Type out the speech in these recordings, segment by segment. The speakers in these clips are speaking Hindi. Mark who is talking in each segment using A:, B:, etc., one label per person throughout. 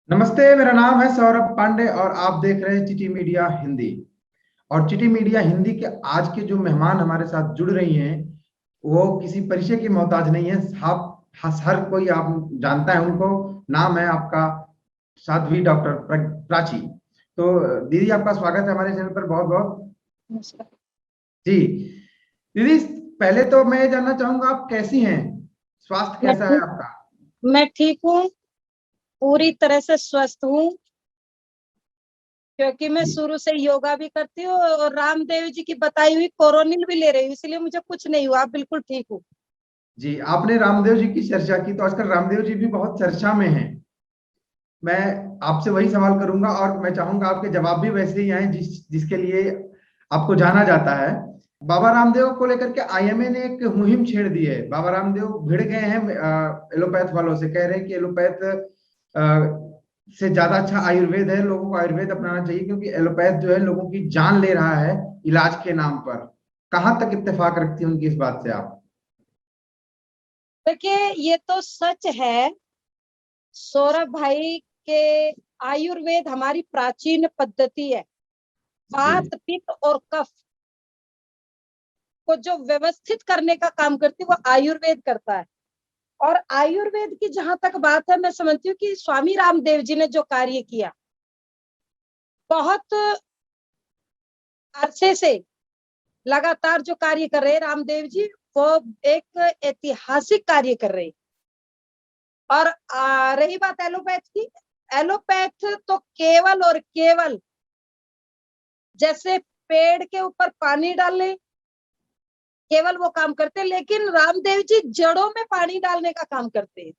A: नमस्ते। मेरा नाम है सौरभ पांडे और आप देख रहे हैं चिटी मीडिया हिंदी। और चिटी मीडिया हिंदी के आज के जो मेहमान हमारे साथ जुड़ रही हैं वो किसी परिचय की मोहताज नहीं है। आप हर कोई आप जानता है उनको। नाम है आपका साध्वी डॉक्टर प्राची। तो दीदी, आपका स्वागत है हमारे चैनल पर बहुत बहुत।
B: नमस्कार।
A: जी दीदी, पहले तो मैं ये जानना चाहूंगा आप कैसी हैं, स्वास्थ्य
B: मैं
A: कैसा है
B: ठीक
A: आपका?
B: मैं ठीक हूँ, पूरी तरह से स्वस्थ हूँ, क्योंकि मैं
A: जी
B: शुरू से योगा भी करती हूँ और रामदेव जी की बताई हुई कोरोनिल भी ले रही हूँ, इसलिए मुझे कुछ नहीं हुआ। आप बिल्कुल ठीक हूँ।
A: जी, आपने रामदेव जी की चर्चा की तो आजकल रामदेव जी भी बहुत चर्चा में हैं। मैं आपसे वही सवाल करूंगा और मैं चाहूंगा आपके जवाब भी वैसे ही आए जिसके लिए आपको जाना जाता है। बाबा रामदेव को लेकर के आईएमए ने एक मुहिम छेड़ दी है। बाबा रामदेव भिड़ गए हैं एलोपैथ वालों से, कह रहे हैं कि एलोपैथ से ज्यादा अच्छा आयुर्वेद है, लोगों को आयुर्वेद अपनाना चाहिए क्योंकि एलोपैथ जो है लोगों की जान ले रहा है इलाज के नाम पर। कहाँ तक इत्तेफाक रखती हैं उनकी इस बात से आप?
B: देखिए, ये तो सच है सौरभ भाई के आयुर्वेद हमारी प्राचीन पद्धति है।
A: जी
B: वात पित्त और कफ को जो व्यवस्थित करने का काम करती है वो आयुर्वेद करता है। और आयुर्वेद की जहां तक बात है, मैं समझती हूँ कि स्वामी रामदेव जी ने जो कार्य किया, बहुत अरसे से लगातार जो कार्य कर रहे हैं रामदेव जी, वो एक ऐतिहासिक कार्य कर रहे हैं। और रही बात एलोपैथ की, एलोपैथ तो केवल और केवल जैसे पेड़ के ऊपर पानी डालने, केवल वो काम करते हैं। लेकिन रामदेव जी जड़ों में पानी डालने का काम करते हैं।
A: जी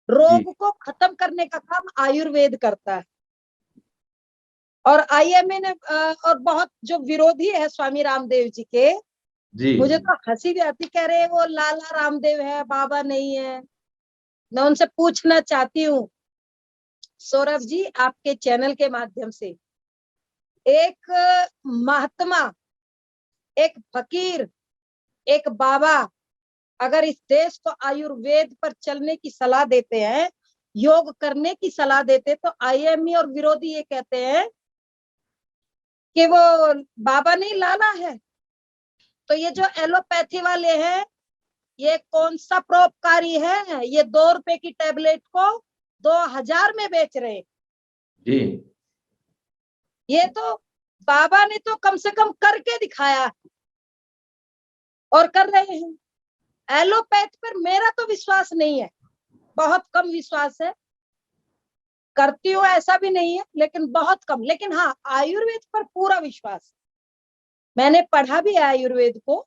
B: रोग को खत्म करने का काम आयुर्वेद करता है। और आईएमए ने और बहुत जो विरोधी है स्वामी रामदेव जी के,
A: जी
B: मुझे तो हंसी भी आती, कह रहे हैं वो लाला रामदेव है, बाबा नहीं है। मैं उनसे पूछना चाहती हूँ सौरभ जी, आपके चैनल के माध्यम से, एक महात्मा, एक फकीर, एक बाबा अगर इस देश को आयुर्वेद पर चलने की सलाह देते हैं, योग करने की सलाह देते, तो आईएमए और विरोधी ये कहते हैं कि वो बाबा नहीं लाला है। तो ये जो एलोपैथी वाले हैं, ये कौन सा परोपकारी है? ये 2 रुपए की टेबलेट को 2000 में बेच रहे।
A: जी
B: ये तो बाबा ने तो कम से कम करके दिखाया और कर रहे हैं। एलोपैथ पर मेरा तो विश्वास नहीं है, बहुत कम विश्वास है। करती हूँ ऐसा भी नहीं है, लेकिन बहुत कम। लेकिन हाँ, आयुर्वेद पर पूरा विश्वास। मैंने पढ़ा भी है आयुर्वेद को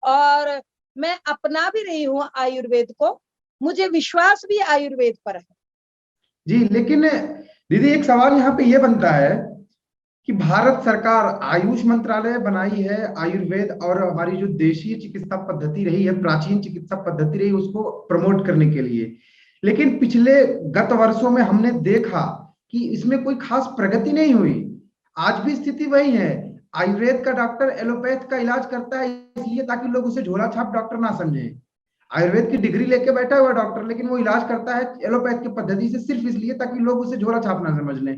B: और मैं अपना भी रही हूँ आयुर्वेद को। मुझे विश्वास भी आयुर्वेद पर है।
A: जी, लेकिन दीदी एक सवाल यहाँ पे ये बनता है कि भारत सरकार आयुष मंत्रालय बनाई है आयुर्वेद और हमारी जो देशी चिकित्सा पद्धति रही है, प्राचीन चिकित्सा पद्धति रही, उसको प्रमोट करने के लिए। लेकिन पिछले गत वर्षों में हमने देखा कि इसमें कोई खास प्रगति नहीं हुई। आज भी स्थिति वही है। आयुर्वेद का डॉक्टर एलोपैथ का इलाज करता है इसलिए ताकि लोग उसे झोला छाप डॉक्टर ना समझें। आयुर्वेद की डिग्री लेके बैठा हुआ डॉक्टर, लेकिन वो इलाज करता है एलोपैथ की पद्धति से सिर्फ इसलिए ताकि लोग उसे झोला छाप ना समझ लें।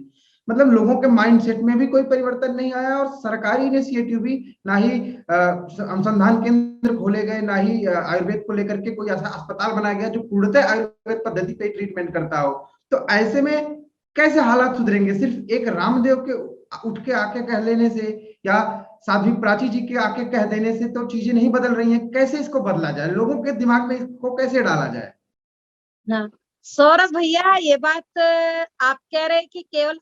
A: मतलब लोगों के माइंडसेट में भी कोई परिवर्तन नहीं आया और सरकारी इनिशिएटिव भी ना ही अनुसंधान केंद्र खोले गए, ना ही आयुर्वेद को लेकर के कोई ऐसा अस्पताल बनाया गया जो पूर्णतः आयुर्वेद पद्धति पे ट्रीटमेंट करता हो। तो ऐसे में कैसे हालात सुधरेंगे? सिर्फ एक रामदेव के उठ के आके कह लेने से या साध्वी प्राची जी के आके कह देने से तो चीजें नहीं बदल रही हैं। कैसे इसको बदला जाए, लोगों के दिमाग में इसको कैसे डाला जाए?
B: हाँ, सौरभ भैया, ये बात आप कह रहे हैं कि केवल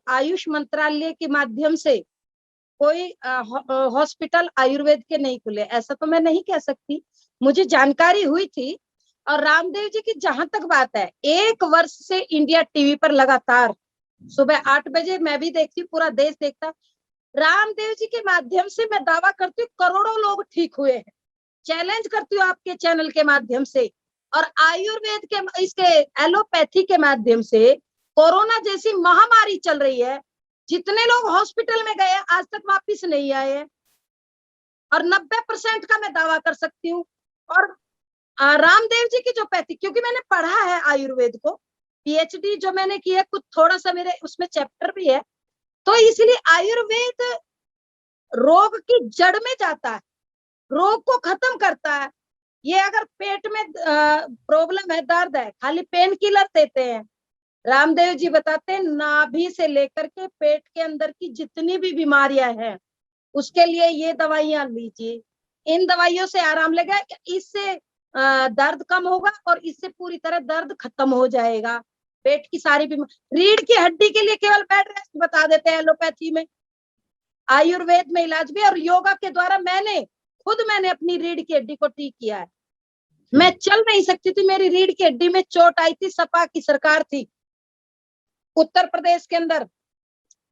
B: आयुष मंत्रालय के माध्यम से कोई हॉस्पिटल आयुर्वेद के नहीं खुले, ऐसा तो मैं नहीं कह सकती। मुझे जानकारी हुई थी। और रामदेव जी की जहां तक बात है, 1 वर्ष से इंडिया टीवी पर लगातार सुबह 8 बजे मैं भी देखती हूँ, पूरा देश देखता। रामदेव जी के माध्यम से मैं दावा करती हूँ करोड़ों लोग ठीक हुए हैं। चैलेंज करती हूँ आपके चैनल के माध्यम से। और आयुर्वेद के, इसके एलोपैथी के माध्यम से कोरोना जैसी महामारी चल रही है, जितने लोग हॉस्पिटल में गए आज तक वापिस नहीं आए हैं। और 90% का मैं दावा कर सकती हूँ। और रामदेव जी की जो पैथी, क्योंकि मैंने पढ़ा है आयुर्वेद को, पीएचडी जो मैंने की है, कुछ थोड़ा सा मेरे उसमें चैप्टर भी है, तो इसलिए आयुर्वेद रोग की जड़ में जाता है, रोग को खत्म करता है। ये अगर पेट में प्रॉब्लम है, दर्द है, खाली पेन किलर देते हैं। रामदेव जी बताते हैं नाभि से लेकर के पेट के अंदर की जितनी भी बीमारियां हैं उसके लिए ये दवाइयां लीजिए, इन दवाइयों से आराम लगेगा, इससे दर्द कम होगा और इससे पूरी तरह दर्द खत्म हो जाएगा। पेट की सारी बीमारी, रीढ़ की हड्डी के लिए केवल बेड रेस्ट बता देते हैं एलोपैथी में, आयुर्वेद में इलाज भी। और योगा के द्वारा मैंने अपनी रीढ़ की हड्डी को ठीक किया है। मैं चल नहीं सकती थी, मेरी रीढ़ की हड्डी में चोट आई थी, सपा की सरकार थी उत्तर प्रदेश के अंदर,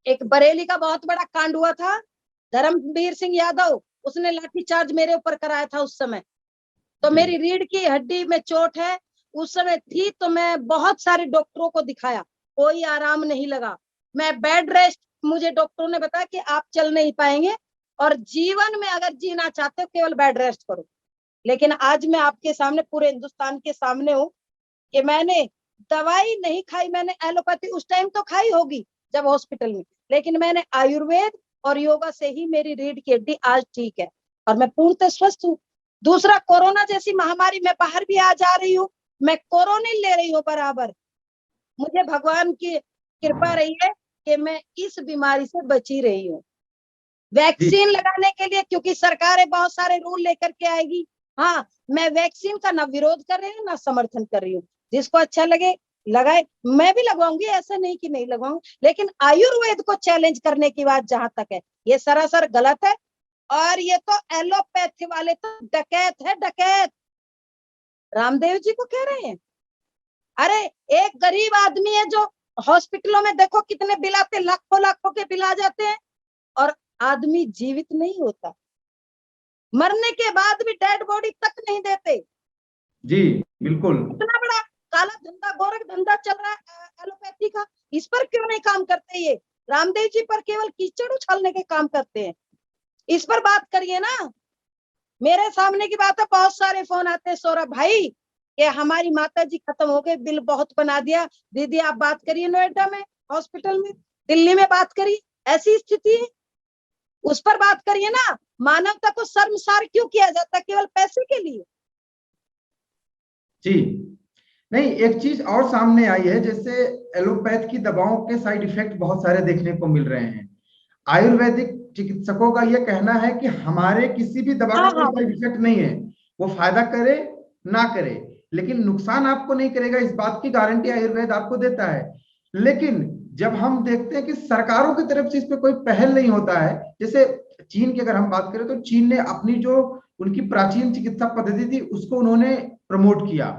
B: एक बरेली का बहुत बड़ा कांड हुआ था, धर्मवीर सिंह यादव, उसने लाठीचार्ज मेरे ऊपर कराया था उस समय। तो मेरी रीढ़ की हड्डी में चोट है, उस समय थी, तो मैं बहुत सारे डॉक्टरों को दिखाया, कोई आराम नहीं लगा। मैं बेड रेस्ट, मुझे डॉक्टरों ने बताया कि आप चल नहीं पाएंगे और जीवन में अगर जीना चाहते हो केवल बेड रेस्ट करो। लेकिन आज मैं आपके सामने, पूरे हिंदुस्तान के सामने हूँ कि मैंने दवाई नहीं खाई, मैंने एलोपैथी उस टाइम तो खाई होगी जब हॉस्पिटल में, लेकिन मैंने आयुर्वेद और योगा से ही मेरी रीढ़ की हड्डी आज ठीक है और मैं पूर्णतः स्वस्थ हूँ। दूसरा, कोरोना जैसी महामारी में बाहर भी आ जा रही हूँ, मैं कोरोनिल ले रही हूँ बराबर। मुझे भगवान की कृपा रही है कि मैं इस बीमारी से बची रही हूँ। वैक्सीन लगाने के लिए, क्योंकि सरकारें बहुत सारे रूल लेकर के आएगी, हाँ, मैं वैक्सीन का ना विरोध कर रही हूँ ना समर्थन कर रही हूँ, जिसको अच्छा लगे लगाए, मैं भी लगवाऊंगी, ऐसा नहीं कि नहीं लगवाऊंगी। लेकिन आयुर्वेद को चैलेंज करने की बात जहां तक है, ये सरासर गलत है। और ये तो एलोपैथी वाले तो डकैत है, डकैत। रामदेव जी को कह रहे हैं, अरे एक गरीब आदमी है जो हॉस्पिटलों में देखो कितने बिल आते, लाखों लाखों के बिल आ जाते हैं और आदमी जीवित नहीं होता, मरने के बाद भी डेड बॉडी तक नहीं देते।
A: जी बिल्कुल।
B: इतना बड़ा काला धंधा, गोरख धंधा चल रहा है एलोपैथी का, इस पर क्यों नहीं काम करते? ये रामदेव जी पर केवल कीचड़ उछालने के काम करते हैं, इस पर बात करिए ना। मेरे सामने की बात है, बहुत सारे फोन आते हैं, सौरभ भाई कि हमारी माता जी खत्म हो गए, बिल बहुत बना दिया, दीदी आप बात करिए नोएडा में हॉस्पिटल में, दिल्ली में बात करिए, ऐसी स्थिति है, उस पर बात करिए ना। मानवता को शर्मसार क्यों किया जाता है केवल पैसे के लिए?
A: जी नहीं, एक चीज और सामने आई है, जैसे एलोपैथ की दवाओं के साइड इफेक्ट बहुत सारे देखने को मिल रहे हैं। आयुर्वेदिक चिकित्सकों का यह कहना है कि हमारे किसी भी दवा का कोई साइड इफेक्ट नहीं है, वो फायदा करे ना करे, लेकिन नुकसान आपको नहीं करेगा, इस बात की गारंटी आयुर्वेद आपको देता है। लेकिन जब हम देखते हैं कि सरकारों की तरफ से इस पे कोई पहल नहीं होता है, जैसे चीन की अगर हम बात करें तो चीन ने अपनी जो उनकी प्राचीन चिकित्सा पद्धति थी उसको उन्होंने प्रमोट किया।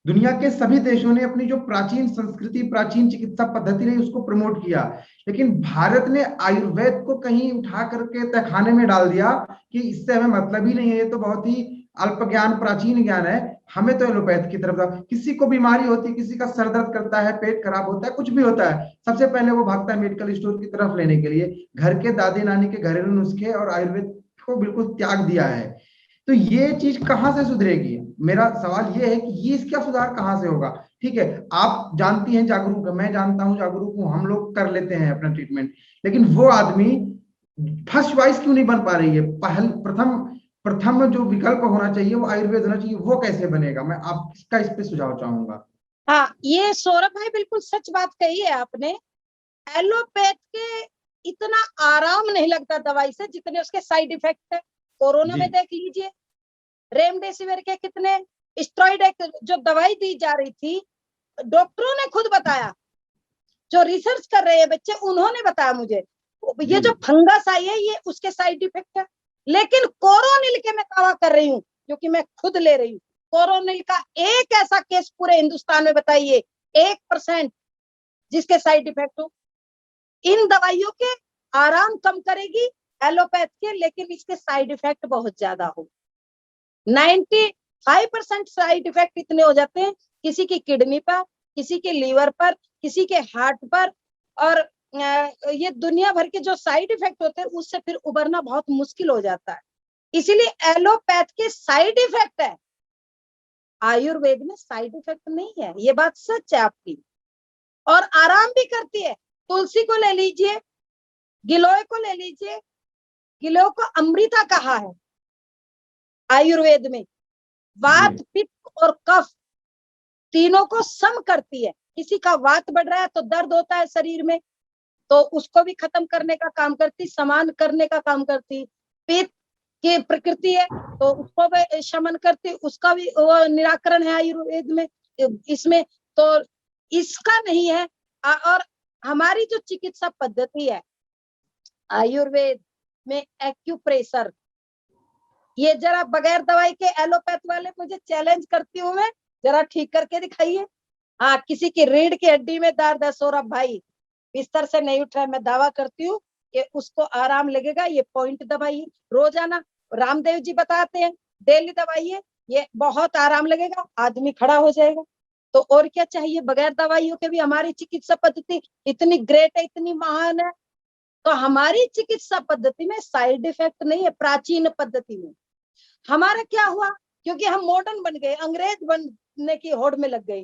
A: दुनिया के सभी देशों ने अपनी जो प्राचीन संस्कृति, प्राचीन चिकित्सा पद्धति रही उसको प्रमोट किया, लेकिन भारत ने आयुर्वेद को कहीं उठा करके तहखाने में डाल दिया कि इससे हमें मतलब ही नहीं है, ये तो बहुत ही अल्प ज्ञान, प्राचीन ज्ञान है, हमें तो एलोपैथ की तरफ। किसी को बीमारी होती है, किसी का सर दर्द करता है, पेट खराब होता है, कुछ भी होता है, सबसे पहले वो भागता है मेडिकल स्टोर की तरफ लेने के लिए। घर के दादी नानी के घरेलू नुस्खे और आयुर्वेद को बिल्कुल त्याग दिया है। तो ये चीज कहां से सुधरेगी? मेरा सवाल ये है कि ये इसका सुधार कहां से होगा? ठीक है, आप जानती हैं जागरूक है, मैं जानता हूं जागरूक हूं, हम लोग कर लेते हैं अपना ट्रीटमेंट, लेकिन वो आदमी फर्स्ट चॉइस क्यों नहीं बन पा रही है? पहल प्रथम प्रथम जो विकल्प होना चाहिए वो आयुर्वेद होना चाहिए, वो कैसे बनेगा? मैं आपका इस पे सुझाव चाहूंगा।
B: हाँ, ये सौरभ भाई बिल्कुल सच बात कही है आपने। एलोपैथ के इतना आराम नहीं लगता दवाई से जितने उसके साइड इफेक्ट है। कोरोना में देख लीजिए, रेमडेसिविर के कितने, स्टेरॉइड जो दवाई दी जा रही थी, डॉक्टरों ने खुद बताया, जो रिसर्च कर रहे हैं बच्चे उन्होंने बताया मुझे, ये जो फंगस आई है ये उसके साइड इफेक्ट है। लेकिन कोरोनिल के मैं दावा कर रही हूँ, क्योंकि मैं खुद ले रही हूँ, कोरोनिल का एक ऐसा केस पूरे हिंदुस्तान में बताइए 1% जिसके साइड इफेक्ट हो। इन दवाइयों के आराम कम करेगी एलोपैथ के, लेकिन इसके साइड इफेक्ट बहुत ज्यादा हो। 95% साइड इफेक्ट इतने हो जाते हैं, किसी की किडनी पर, किसी के लीवर पर, किसी के हार्ट पर, और ये दुनिया भर के जो साइड इफेक्ट होते हैं उससे फिर उबरना बहुत मुश्किल हो जाता है। इसीलिए एलोपैथ के साइड इफेक्ट है, आयुर्वेद में साइड इफेक्ट नहीं है, ये बात सच है आपकी। और आराम भी करती है। तुलसी को ले लीजिए, गिलोय को ले लीजिए, गिलोय को अमृता कहा है आयुर्वेद में। वात, पित्त और कफ तीनों को सम करती है। किसी का वात बढ़ रहा है तो दर्द होता है शरीर में, तो उसको भी खत्म करने का काम करती, समान करने का काम करती। पित्त की प्रकृति है तो उसको भी शमन करती, उसका भी वो निराकरण है आयुर्वेद में। इसमें तो इसका नहीं है। और हमारी जो चिकित्सा पद्धति है आयुर्वेद में, एक्यूप्रेशर, ये जरा बगैर दवाई के एलोपैथ वाले मुझे चैलेंज करती हूँ मैं, जरा ठीक करके दिखाइए। हाँ, किसी की रीढ़ की हड्डी में दर्द है सौरभ भाई, बिस्तर से नहीं उठ रहा है, मैं दावा करती हूँ कि उसको आराम लगेगा। ये पॉइंट दबाइए रोजाना, रामदेव जी बताते हैं डेली दबाइए, ये बहुत आराम लगेगा, आदमी खड़ा हो जाएगा। तो और क्या चाहिए, बगैर दवाइयों के भी हमारी चिकित्सा पद्धति इतनी ग्रेट है, इतनी महान है। तो हमारी चिकित्सा पद्धति में साइड इफेक्ट नहीं है। प्राचीन पद्धति में हमारा क्या हुआ, क्योंकि हम मॉडर्न बन गए, अंग्रेज बनने की होड़ में लग गए,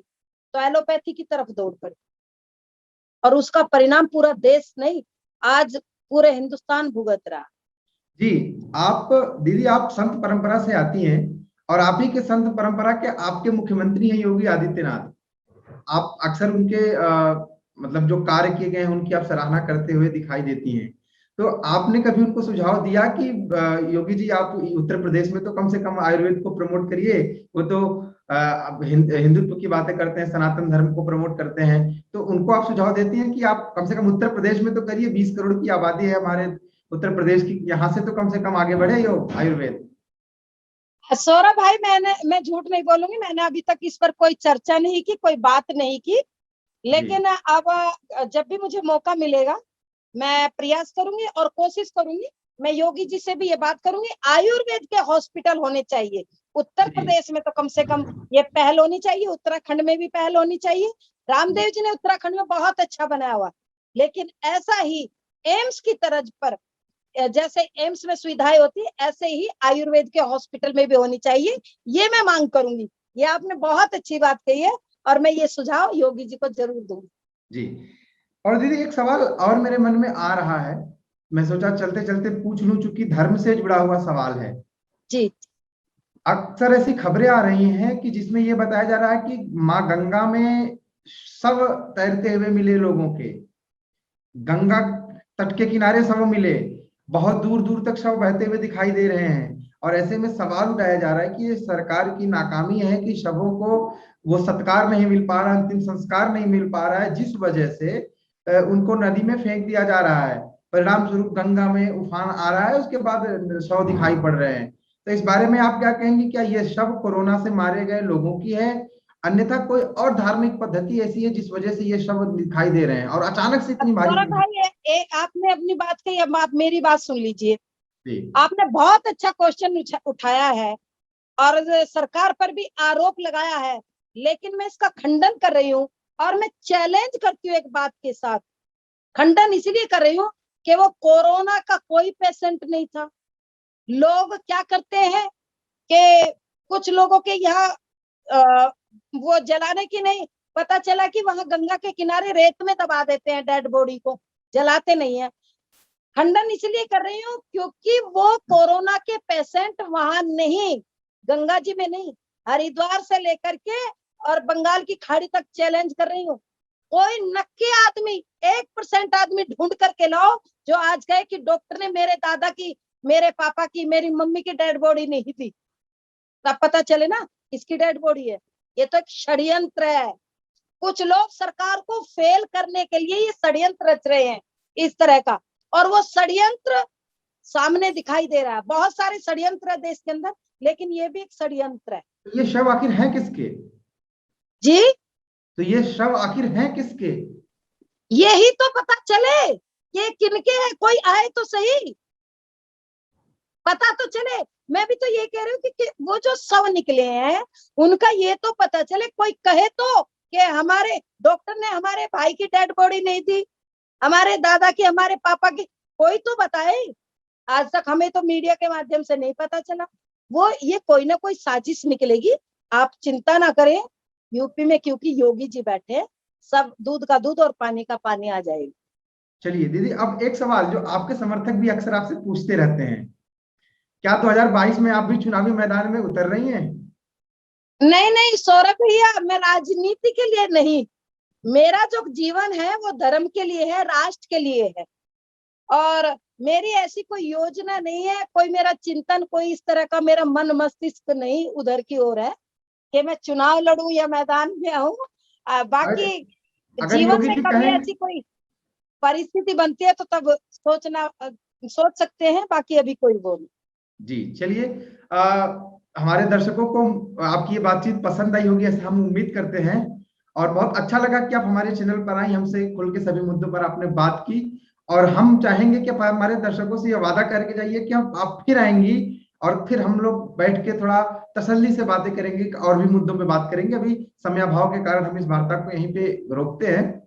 B: तो एलोपैथी की तरफ दौड़ पड़े, और उसका परिणाम पूरा देश नहीं, आज पूरे हिंदुस्तान भुगत रहा।
A: जी, आप दीदी, आप संत परंपरा से आती हैं और आप ही के संत परंपरा के आपके मुख्यमंत्री हैं योगी आदित्यनाथ। आप अक्सर उनके मतलब जो कार्य किए गए हैं उनकी आप सराहना करते हुए दिखाई देती हैं। तो आपने कभी उनको सुझाव दिया कि योगी जी, आप उत्तर प्रदेश में तो कम से कम आयुर्वेद को प्रमोट करिए? वो तो हिंदुत्व की बातें करते हैं, सनातन धर्म को प्रमोट करते हैं, तो उनको आप सुझाव देती हैं कि आप कम से कम उत्तर प्रदेश में तो करिए, 20 करोड़ की आबादी है हमारे उत्तर प्रदेश की, यहाँ से तो कम से कम आगे बढ़े यो आयुर्वेद।
B: सौरभ भाई, मैं झूठ नहीं बोलूंगी, मैंने अभी तक इस पर कोई चर्चा नहीं की, कोई बात नहीं की, लेकिन अब जब भी मुझे मौका मिलेगा मैं प्रयास करूंगी और कोशिश करूंगी। मैं योगी जी से भी ये बात करूंगी, आयुर्वेद के हॉस्पिटल होने चाहिए उत्तर प्रदेश में, तो कम से कम ये पहल होनी चाहिए। उत्तराखंड में भी पहल होनी चाहिए। रामदेव जी ने उत्तराखंड में बहुत अच्छा बनाया हुआ, लेकिन ऐसा ही एम्स की तर्ज पर, जैसे एम्स में सुविधाएं होती है, ऐसे ही आयुर्वेद के हॉस्पिटल में भी होनी चाहिए। ये मैं मांग करूंगी। ये आपने बहुत अच्छी बात कही है और मैं ये सुझाव योगी जी को जरूर दूंगी।
A: जी, और दीदी एक सवाल और मेरे मन में आ रहा है, मैं सोचा चलते चलते पूछ लूं, चूंकि धर्म से जुड़ा हुआ सवाल है।
B: जी,
A: अक्सर ऐसी खबरें आ रही हैं कि जिसमें यह बताया जा रहा है कि माँ गंगा में शव तैरते हुए मिले लोगों के, गंगा तट के किनारे शव मिले, बहुत दूर दूर तक शव बहते हुए दिखाई दे रहे हैं। और ऐसे में सवाल उठाया जा रहा है कि ये सरकार की नाकामी है कि शवों को वो सत्कार नहीं मिल पा रहा, अंतिम संस्कार नहीं मिल पा रहा है, जिस वजह से उनको नदी में फेंक दिया जा रहा है। परिणाम स्वरूप गंगा में उफान आ रहा है, उसके बाद शव दिखाई पड़ रहे हैं। तो इस बारे में आप क्या कहेंगे? क्या ये शव कोरोना से मारे गए लोगों की है, अन्यथा कोई और धार्मिक पद्धति ऐसी है जिस वजह से ये शव दिखाई दे रहे हैं और अचानक से इतनी भारी
B: सौरभ
A: संख्या?
B: भाई, आपने अपनी बात कही, अब आप मेरी बात सुन लीजिए।
A: जी,
B: आपने बहुत अच्छा क्वेश्चन उठाया है और सरकार पर भी आरोप लगाया है, लेकिन मैं इसका खंडन कर रही हूँ और मैं चैलेंज करती हूँ एक बात के साथ। खंडन इसलिए कर रही हूँ कि वो कोरोना का कोई पेशेंट नहीं था। लोग क्या करते हैं कि कुछ लोगों के यहाँ वो जलाने की नहीं, पता चला कि वहां गंगा के किनारे रेत में दबा देते हैं डेड बॉडी को, जलाते नहीं है। खंडन इसलिए कर रही हूँ क्योंकि वो कोरोना के पेशेंट वहां नहीं, गंगा जी में नहीं, हरिद्वार से लेकर के और बंगाल की खाड़ी तक चैलेंज कर रही हूँ। कोई नक्के आदमी, 1% आदमी ढूंढ करके लाओ जो आज कहे कि डॉक्टर ने मेरे दादा की, मेरे पापा की, मेरी मम्मी की डेड बॉडी नहीं थी, तब पता चले ना किसकी डेड बॉडी है। ये तो एक षड्यंत्र है। कुछ लोग सरकार को फेल करने के लिए ये षड्यंत्र रच रहे हैं इस तरह का, और वो षड्यंत्र सामने दिखाई दे रहा है। बहुत सारे षड्यंत्र है देश के अंदर, लेकिन ये भी एक षड्यंत्र है।
A: तो ये शव आखिर है किसके?
B: जी,
A: तो ये शव आखिर है किसके?
B: यही तो पता चले ये किनके है, कोई आए तो सही, पता तो चले। मैं भी तो ये कह रही हूँ कि वो जो शव निकले हैं उनका ये तो पता चले। कोई कहे तो कि हमारे डॉक्टर ने हमारे भाई की डेड बॉडी नहीं दी, हमारे दादा की, हमारे पापा की, कोई तो बताए। आज तक हमें तो मीडिया के माध्यम से नहीं पता चला। वो ये कोई ना कोई साजिश निकलेगी, आप चिंता ना करें। यूपी में क्योंकि योगी जी बैठे, सब दूध का दूध और पानी का पानी आ जाएगा।
A: चलिए दीदी, अब एक सवाल जो आपके समर्थक भी अक्सर आपसे पूछते रहते हैं, क्या 2022 में आप भी चुनावी मैदान में उतर रही हैं?
B: नहीं नहीं सौरभ भैया, मैं राजनीति के लिए नहीं, मेरा जो जीवन है वो धर्म के लिए है, राष्ट्र के लिए है। और मेरी ऐसी कोई योजना नहीं है, कोई मेरा चिंतन, कोई इस तरह का मेरा मन मस्तिष्क नहीं उधर की ओर है कि मैं चुनाव लड़ूं या मैदान में आऊं। बाकी
A: अगर
B: जीवन
A: योगी
B: में
A: जी
B: कभी
A: कहें,
B: ऐसी कोई परिस्थिति बनती है तो तब सोच सकते हैं, बाकी अभी कोई वो नहीं।
A: जी चलिए, हमारे दर्शकों को आपकी ये बातचीत पसंद आई होगी ऐसा हम उम्मीद करते हैं, और बहुत अच्छा लगा कि आप हमारे चैनल पर आई, हमसे खुल के सभी मुद्दों पर आपने बात की। और हम चाहेंगे कि आप हमारे दर्शकों से ये वादा करके जाइए कि हम आप फिर आएंगी और फिर हम लोग बैठ के थोड़ा तसल्ली से बातें करेंगे और भी मुद्दों पे बात करेंगे। अभी समयाभाव के कारण हम इस वार्ता को यहीं पे रोकते हैं।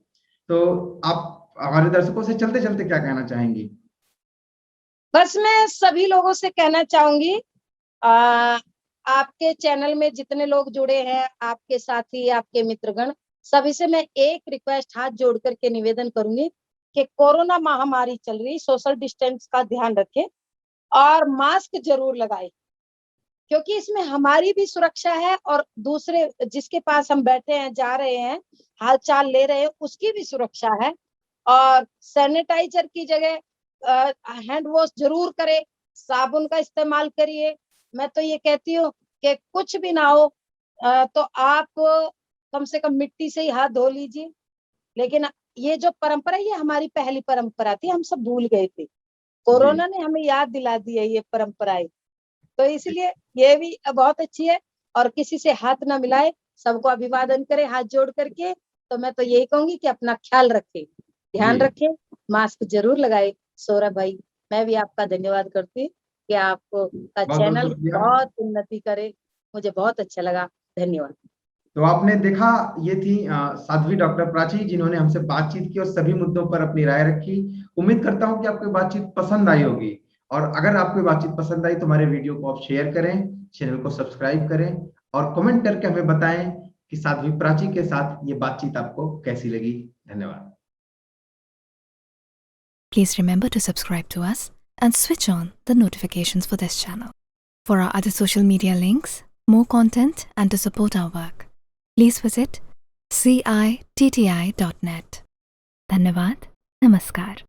A: तो आप हमारे दर्शकों से चलते चलते क्या कहना चाहेंगी?
B: बस मैं सभी लोगों से कहना चाहूंगी, आपके चैनल में जितने लोग जुड़े हैं, आपके साथी, आपके मित्रगण, सभी से मैं एक रिक्वेस्ट हाथ जोड़ करके निवेदन करूंगी कि कोरोना महामारी चल रही, सोशल डिस्टेंस का ध्यान रखें और मास्क जरूर लगाएं, क्योंकि इसमें हमारी भी सुरक्षा है और दूसरे जिसके पास हम बैठे हैं, जा रहे हैं, हाल चाल ले रहे हैं, उसकी भी सुरक्षा है। और सैनिटाइजर की जगह हैंड वॉश जरूर करें, साबुन का इस्तेमाल करिए। मैं तो ये कहती हूँ कि कुछ भी ना हो तो आप कम से कम मिट्टी से ही हाथ धो लीजिए। लेकिन ये जो परंपरा, ये हमारी पहली परंपरा थी, हम सब भूल गए थे, कोरोना ने हमें याद दिला दी है ये परंपराएं, तो इसलिए ये भी बहुत अच्छी है। और किसी से हाथ ना मिलाए, सबको अभिवादन करे हाथ जोड़ करके। तो मैं तो यही कहूंगी कि अपना ख्याल रखें, ध्यान रखें, मास्क जरूर लगाए। सौरभ भाई, मैं भी आपका धन्यवाद करती हूँ कि आपको का
A: बहुत बहुत
B: चैनल
A: शुक्रिया।
B: बहुत उन्नति करे, मुझे बहुत अच्छा लगा, धन्यवाद।
A: तो आपने देखा, ये थी साध्वी डॉक्टर प्राची, जिन्होंने हमसे बातचीत की और सभी मुद्दों पर अपनी राय रखी। उम्मीद करता हूं कि आपको बातचीत पसंद आई होगी, और अगर आपको बातचीत पसंद आई तो हमारे वीडियो को आप शेयर करें, चैनल को सब्सक्राइब करें और कमेंट करके हमें बताएं कि साध्वी प्राची के साथ ये बातचीत आपको कैसी लगी। धन्यवाद।
C: Please remember to subscribe to us and switch on the notifications for this channel. For our other social media links, more content, and to support our work, please visit citti.net. Dhanyavad. Namaskar.